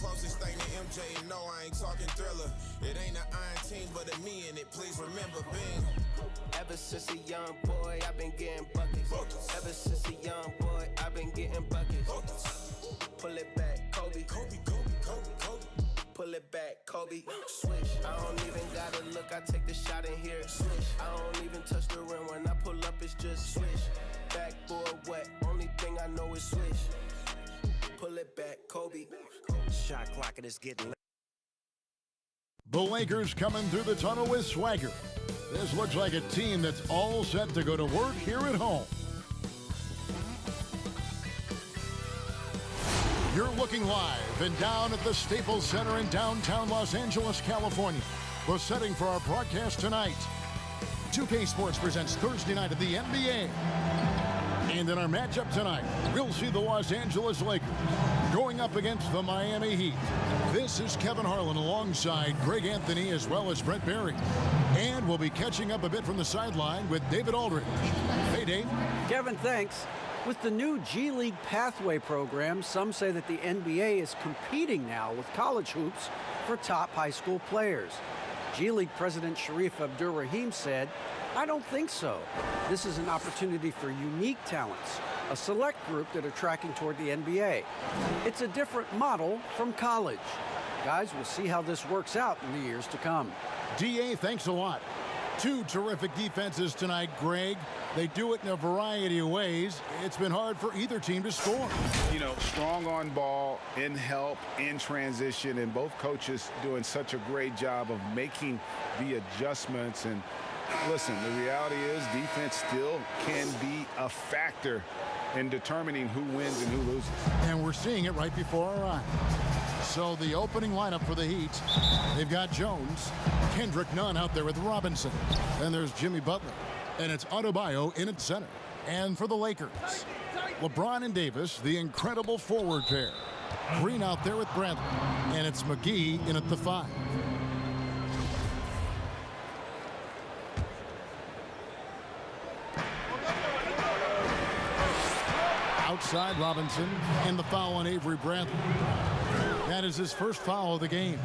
closest thing to MJ, and no, I ain't talking Thriller. It ain't an iron team, but a me in it. Please remember, Bing. Ever since a young boy, I've been getting buckets. Ever since a young boy, I've been getting buckets. Pull it back, Kobe. Kobe. Pull it back, Kobe. Swish. I don't even gotta look. I take the shot and hear it. Swish. I don't even touch the rim. When I pull up, it's just swish. Backboard wet. Only thing I know is swish. Pull it back, Kobe. Shot clock and it's getting late. The Lakers coming through the tunnel with swagger. This looks like a team that's all set to go to work here at home. You're looking live and down at the Staples Center in downtown Los Angeles, California. The setting for our broadcast tonight. 2K Sports presents Thursday night of the NBA. And in our matchup tonight, we'll see the Los Angeles Lakers going up against the Miami Heat. This is Kevin Harlan alongside Greg Anthony as well as Brett Barry. And we'll be catching up a bit from the sideline with David Aldridge. Hey, Dave. Kevin, thanks. With the new G League Pathway program, some say that the NBA is competing now with college hoops for top high school players. G League President Sharif Abdur-Rahim said, "I don't think so. This is an opportunity for unique talents, a select group that are tracking toward the NBA. It's a different model from college. Guys, we'll see how this works out in the years to come." DA, thanks a lot. Two terrific defenses tonight, Greg. They do it in a variety of ways. It's been hard for either team to score. You know, strong on ball, in help, in transition, and both coaches doing such a great job of making the adjustments. And listen, the reality is defense still can be a factor in determining who wins and who loses. And we're seeing it right before our eyes. So the opening lineup for the Heat, they've got Jones, Kendrick Nunn out there with Robinson. Then there's Jimmy Butler. And it's Adebayo in at center. And for the Lakers, LeBron and Davis, the incredible forward pair. Green out there with Bradley. And it's McGee in at the 5. Outside Robinson, and the foul on Avery Bradley. That is his first foul of the game.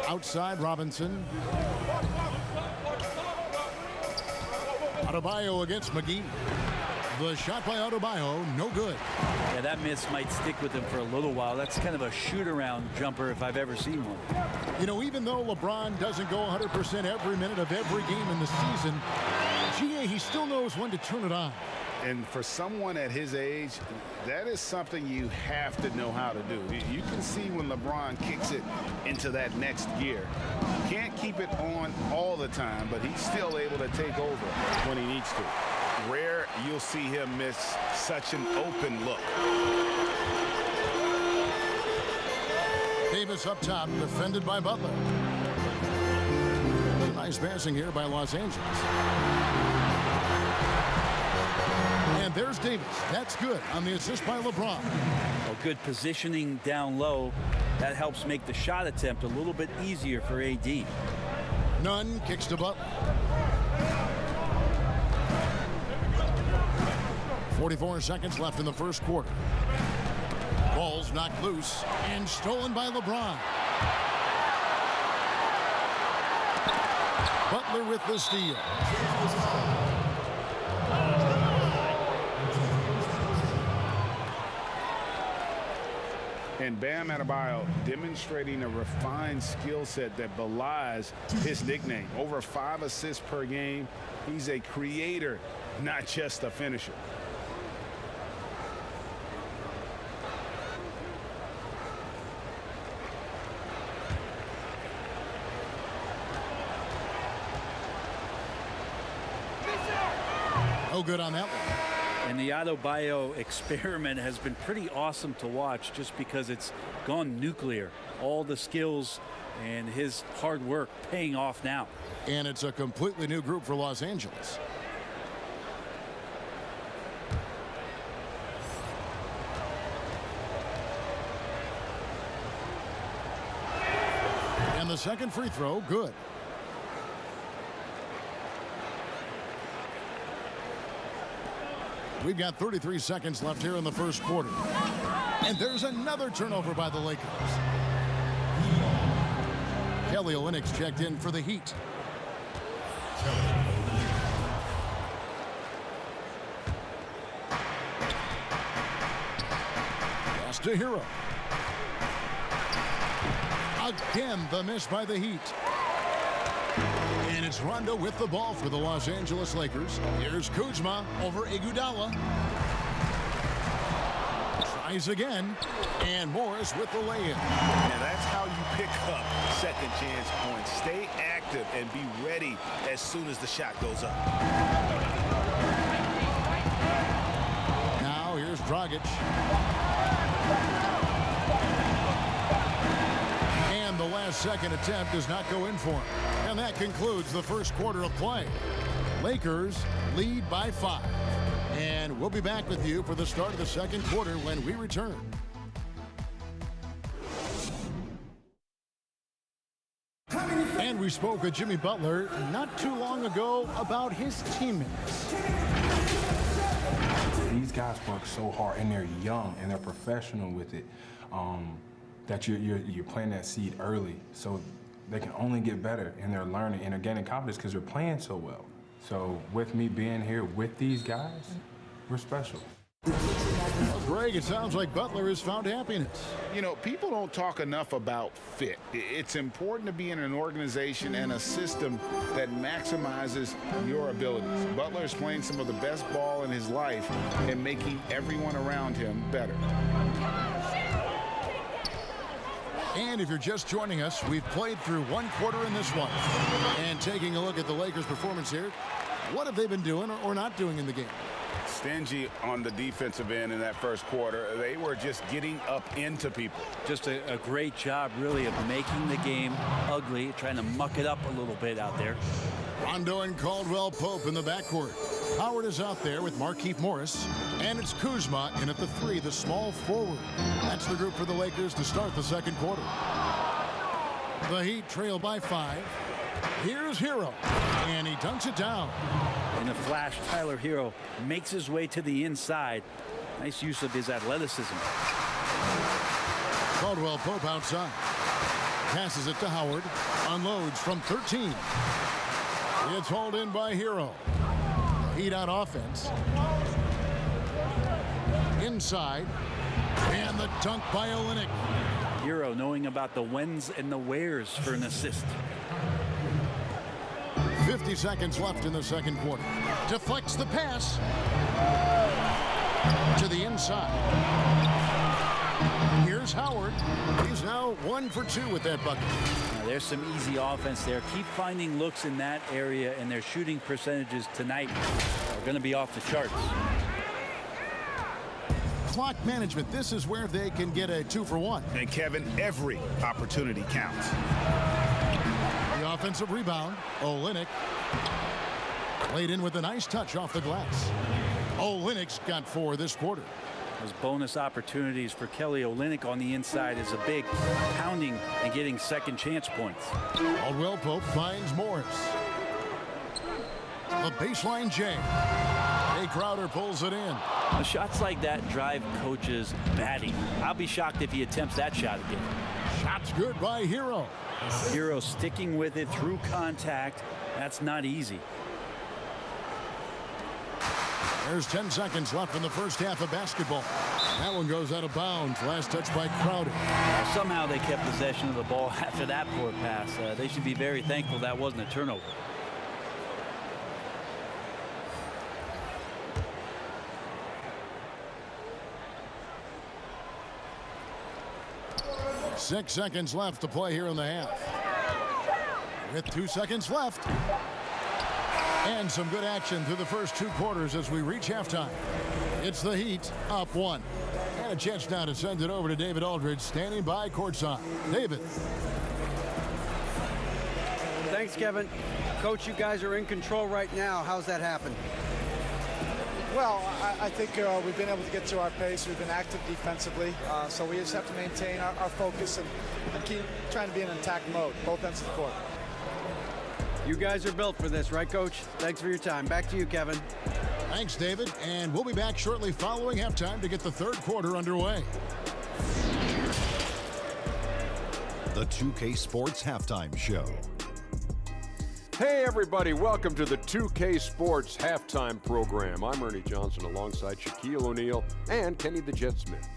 Outside Robinson. Adebayo against McGee. The shot by Adebayo, no good. Yeah, that miss might stick with him for a little while. That's kind of a shoot-around jumper if I've ever seen one. You know, even though LeBron doesn't go 100% every minute of every game in the season, GA, he still knows when to turn it on. And for someone at his age, that is something you have to know how to do. You can see when LeBron kicks it into that next gear. Can't keep it on all the time, but he's still able to take over when he needs to. Rare you'll see him miss such an open look. Davis up top, defended by Butler. Nice passing here by Los Angeles. And there's Davis. That's good on the assist by LeBron. Well, good positioning down low. That helps make the shot attempt a little bit easier for AD. Nunn kicks to Butler. 44 seconds left in the first quarter. Ball's knocked loose and stolen by LeBron. Butler with the steal. And Bam Adebayo demonstrating a refined skill set that belies his nickname. Over 5 assists per game. He's a creator, not just a finisher. No good on that one. And the Adebayo experiment has been pretty awesome to watch just because it's gone nuclear. All the skills and his hard work paying off now. And it's a completely new group for Los Angeles. And the second free throw, good. We've got 33 seconds left here in the first quarter. And there's another turnover by the Lakers. Kelly Olynyk's checked in for the Heat. Pass to Hero. Again, the miss by the Heat. And it's Rondo with the ball for the Los Angeles Lakers. Here's Kuzma over Iguodala. Tries again. And Morris with the lay-in. And that's how you pick up second chance points. Stay active and be ready as soon as the shot goes up. Now here's Dragic. And the last second attempt does not go in for him. And that concludes the first quarter of play. Lakers lead by 5. And we'll be back with you for the start of the second quarter when we return. And we spoke with Jimmy Butler not too long ago about his teammates. These guys work so hard, and they're young, and they're professional with it, that you're planting that seed early, so they can only get better, and they're learning, and they're gaining confidence because they're playing so well. So with me being here with these guys, we're special. Well, Greg, it sounds like Butler has found happiness. You know, people don't talk enough about fit. It's important to be in an organization and a system that maximizes your abilities. Butler is playing some of the best ball in his life and making everyone around him better. And if you're just joining us, we've played through one quarter in this one. And taking a look at the Lakers' performance here, what have they been doing or not doing in the game? Stingy on the defensive end in that first quarter. They were just getting up into people. Just a great job, really, of making the game ugly, trying to muck it up a little bit out there. Rondo and Caldwell Pope in the backcourt. Howard is out there with Markieff Morris. And it's Kuzma in at the 3, the small forward. That's the group for the Lakers to start the second quarter. The Heat trail by 5. Here's Hero. And he dunks it down. In a flash, Tyler Hero makes his way to the inside. Nice use of his athleticism. Caldwell Pope outside. Passes it to Howard. Unloads from 13. It's hauled in by Hero. Heat on offense. Inside. And the dunk by Olynyk. Hero knowing about the whens and the wheres for an assist. 50 seconds left in the second quarter. Deflects the pass to the inside. Here's Howard. He's now 1 for 2 with that bucket. Now, there's some easy offense there. Keep finding looks in that area, and their shooting percentages tonight are going to be off the charts. Clock management. This is where they can get a 2 for 1. And Kevin, every opportunity counts. The offensive rebound. Olynyk laid in with a nice touch off the glass. Olynyk's got 4 this quarter. Those bonus opportunities for Kelly Olynyk on the inside is a big pounding and getting second chance points. Caldwell Pope finds Morris. The baseline Jay. Jay Crowder pulls it in. Now, shots like that drive coaches batting. I'll be shocked if he attempts that shot again. Shot's good by Hero. Hero sticking with it through contact. That's not easy. There's 10 seconds left in the first half of basketball. That one goes out of bounds. Last touch by Crowder. Somehow they kept possession of the ball after that poor pass. They should be very thankful that wasn't a turnover. Six seconds left to play here in the half. With 2 seconds left. And some good action through the first 2 quarters as we reach halftime. It's the Heat up 1. And a chance now to send it over to David Aldridge standing by courtside. David. Thanks, Kevin. Coach, you guys are in control right now. How's that happen? Well, I think we've been able to get to our pace. We've been active defensively, so we just have to maintain our focus and keep trying to be in an attack mode, both ends of the court. You guys are built for this, right, Coach? Thanks for your time. Back to you, Kevin. Thanks, David. And we'll be back shortly following halftime to get the third quarter underway. The 2K Sports Halftime Show. Hey everybody, welcome to the 2K Sports Halftime Program. I'm Ernie Johnson alongside Shaquille O'Neal and Kenny the Jet Smith.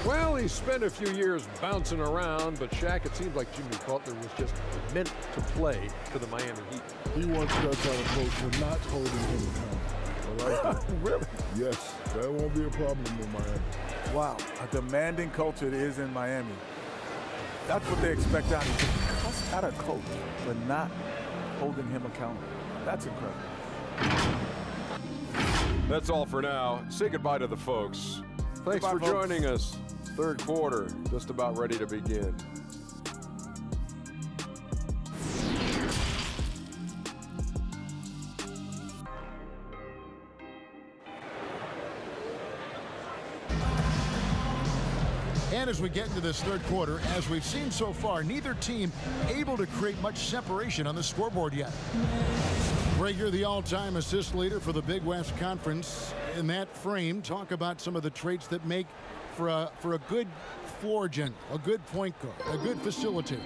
Well, he spent a few years bouncing around, but Shaq, it seems like Jimmy Butler was just meant to play for the Miami Heat. He wants us out of coach for not holding him accountable. I like that. Really? Yes, that won't be a problem in Miami. Wow, a demanding culture it is in Miami. That's what they expect out of him. Cuss out a coach for not holding him accountable. That's incredible. That's all for now. Say goodbye to the folks. Thanks for joining us. Third quarter, just about ready to begin. And as we get into this third quarter, as we've seen so far, neither team able to create much separation on the scoreboard yet. Greg, you're the all-time assist leader for the Big West Conference. In that frame, talk about some of the traits that make for a good floor general, a good point guard, a good facilitator.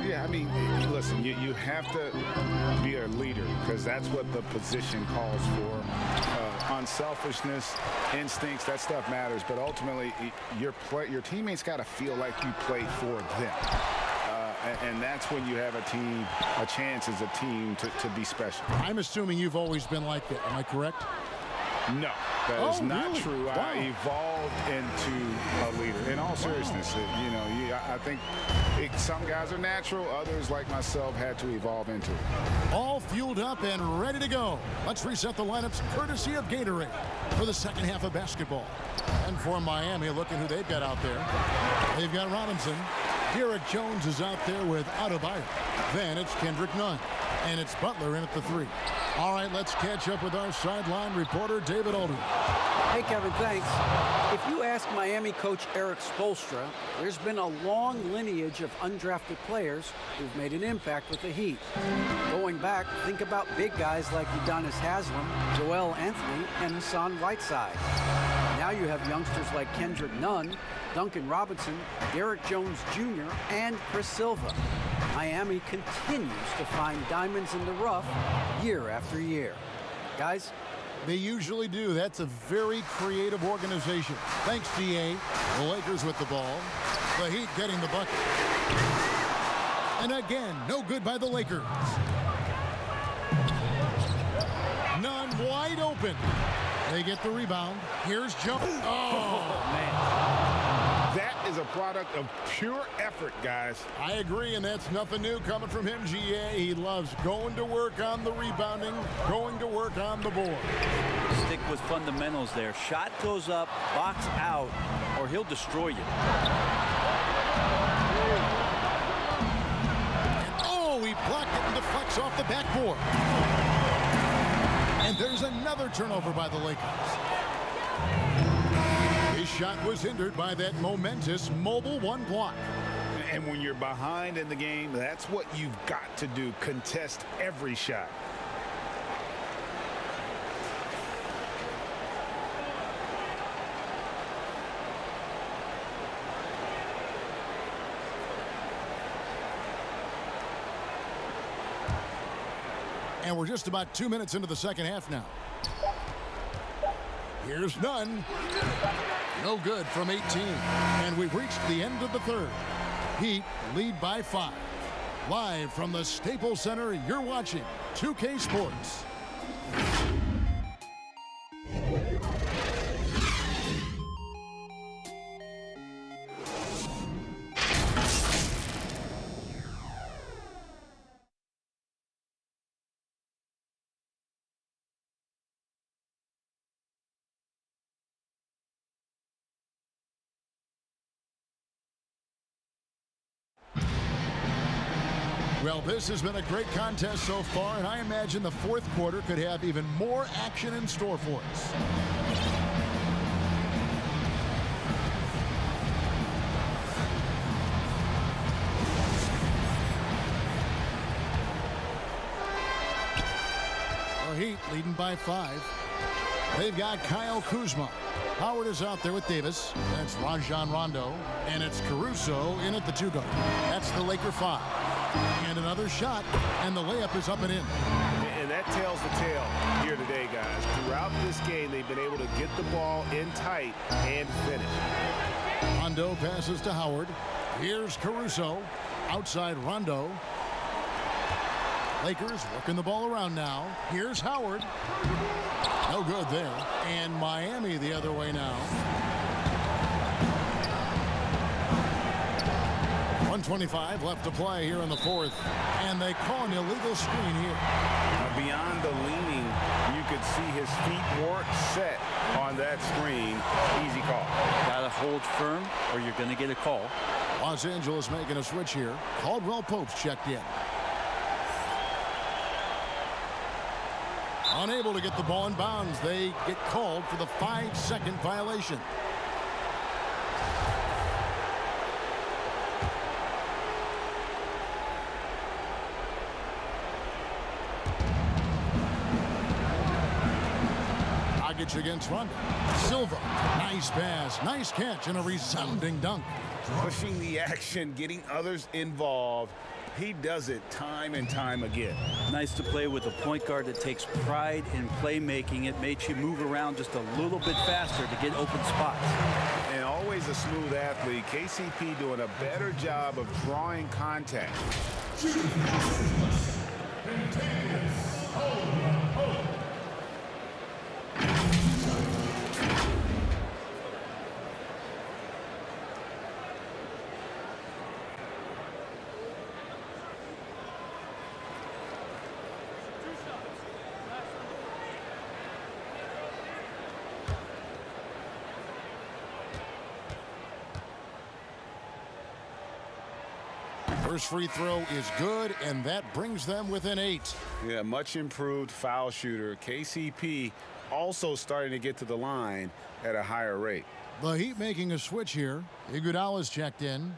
Yeah, I mean, listen, you have to be a leader because that's what the position calls for. Unselfishness, instincts, that stuff matters. But ultimately, your teammates got to feel like you play for them. And that's when you have a chance as a team to be special. I'm assuming you've always been like that. Am I correct? No, that is not really? true. Wow. I evolved into a leader. In all seriousness, I think some guys are natural. Others, like myself, had to evolve into it. All fueled up and ready to go. Let's reset the lineups courtesy of Gatorade for the second half of basketball. And for Miami, look at who they've got out there. They've got Robinson. Derek Jones is out there with Adebayo. Then it's Kendrick Nunn. And it's Butler in at the 3. All right, let's catch up with our sideline reporter, David Aldridge. Hey, Kevin, thanks. If you ask Miami coach Eric Spoelstra, there's been a long lineage of undrafted players who've made an impact with the Heat. Going back, think about big guys like Udonis Haslem, Joel Anthony, and Hassan Whiteside. Now you have youngsters like Kendrick Nunn, Duncan Robinson, Derek Jones Jr., and Chris Silva. Miami continues to find diamonds in the rough year after year. Guys, they usually do. That's a very creative organization. Thanks, DA. The Lakers with the ball. The Heat getting the bucket. And again, no good by the Lakers. None wide open. They get the rebound. Here's Jones. Oh, man. That is a product of pure effort, guys. I agree, and that's nothing new coming from him, GA. He loves going to work on the rebounding, going to work on the board. Stick with fundamentals there. Shot goes up, box out, or he'll destroy you. And oh, he blocked it and deflects off the backboard. And there's another turnover by the Lakers. His shot was hindered by that momentous mobile one block. And when you're behind in the game, that's what you've got to do. Contest every shot. And we're just about 2 minutes into the second half now. Here's Nunn. No good from 18. And we've reached the end of the third. Heat lead by 5. Live from the Staples Center, you're watching 2K Sports. Well, this has been a great contest so far, and I imagine the fourth quarter could have even more action in store for us. The Heat leading by 5. They've got Kyle Kuzma. Howard is out there with Davis. That's Rajon Rondo. And it's Caruso in at the 2 guard. That's the Laker 5. And another shot, and the layup is up and in. And that tells the tale here today, guys. Throughout this game, they've been able to get the ball in tight and finish. Rondo passes to Howard. Here's Caruso. Outside Rondo. Lakers working the ball around now. Here's Howard. No good there. And Miami the other way now. 1:25 left to play here in the 4th. And they call an illegal screen here. Beyond the leaning, you could see his feet weren't set on that screen. Easy call. Gotta hold firm or you're gonna get a call. Los Angeles making a switch here. Caldwell Pope's checked in. Unable to get the ball in bounds. They get called for the 5-second violation. Dragic against Rondo. Silva, nice pass, nice catch, and a resounding dunk. Pushing the action, getting others involved. He does it time and time again. Nice to play with a point guard that takes pride in playmaking. It makes you move around just a little bit faster to get open spots. And always a smooth athlete. KCP doing a better job of drawing contact. First free throw is good, and that brings them within 8. Yeah, much improved foul shooter. KCP also starting to get to the line at a higher rate. The Heat making a switch here. Iguodala's checked in.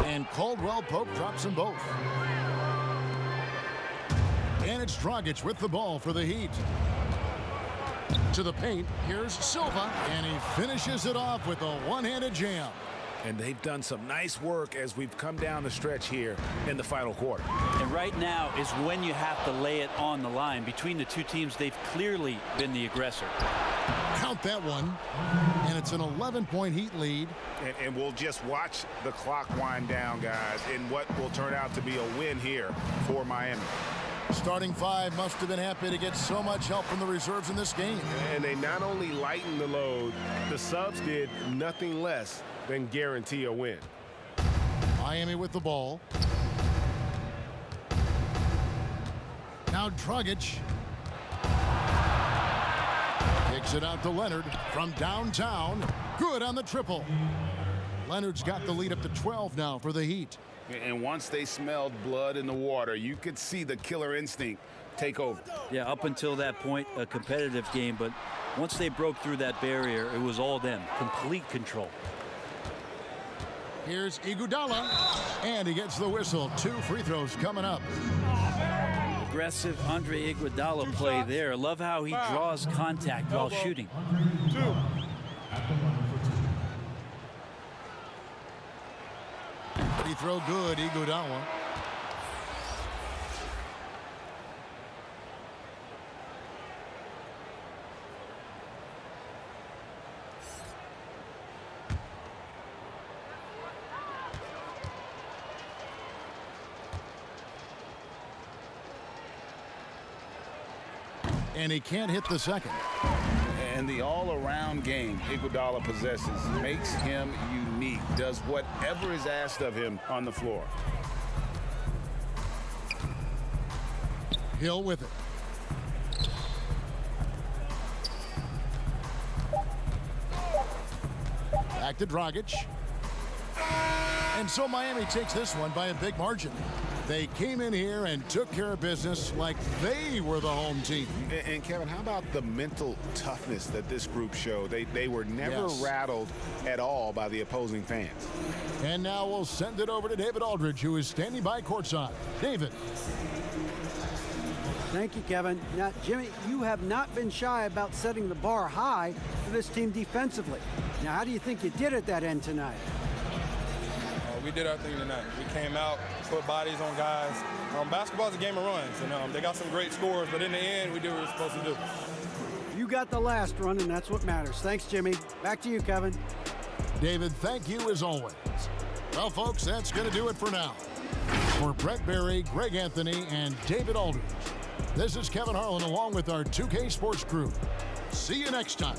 And Caldwell Pope drops them both. And it's Dragic with the ball for the Heat. To the paint, here's Silva, and he finishes it off with a one-handed jam. And they've done some nice work as we've come down the stretch here in the final quarter. And right now is when you have to lay it on the line. Between the two teams, they've clearly been the aggressor. Count that one. And it's an 11-point Heat lead. And we'll just watch the clock wind down, guys, in what will turn out to be a win here for Miami. Starting 5 must have been happy to get so much help from the reserves in this game. And they not only lightened the load, the subs did nothing less than guarantee a win. Miami with the ball. Now Dragic. Kicks it out to Leonard from downtown. Good on the triple. Leonard's got the lead up to 12 now for the Heat. And once they smelled blood in the water, you could see the killer instinct take over. Yeah, up until that point, a competitive game, but once they broke through that barrier, it was all them. Complete control. Here's Iguodala, and he gets the whistle. 2 free throws coming up. Aggressive Andre Iguodala play there. Love how he draws contact while shooting. 2. Free throw good, Iguodala. And he can't hit the second. And the all-around game Iguodala possesses makes him unique, does whatever is asked of him on the floor. Hill with it. Back to Dragic. And so Miami takes this one by a big margin. They came in here and took care of business like they were the home team. And Kevin, how about the mental toughness that this group showed? They were never rattled at all by the opposing fans. And now we'll send it over to David Aldridge, who is standing by courtside. David. Thank you, Kevin. Now, Jimmy, you have not been shy about setting the bar high for this team defensively. Now, how do you think you did at that end tonight? We did our thing tonight. We came out, put bodies on guys. Basketball's a game of runs, and they got some great scores, but in the end, we did what we were supposed to do. You got the last run, and that's what matters. Thanks, Jimmy. Back to you, Kevin. David, thank you as always. Well, folks, that's going to do it for now. For Brett Berry, Greg Anthony, and David Aldridge, this is Kevin Harlan along with our 2K Sports crew. See you next time.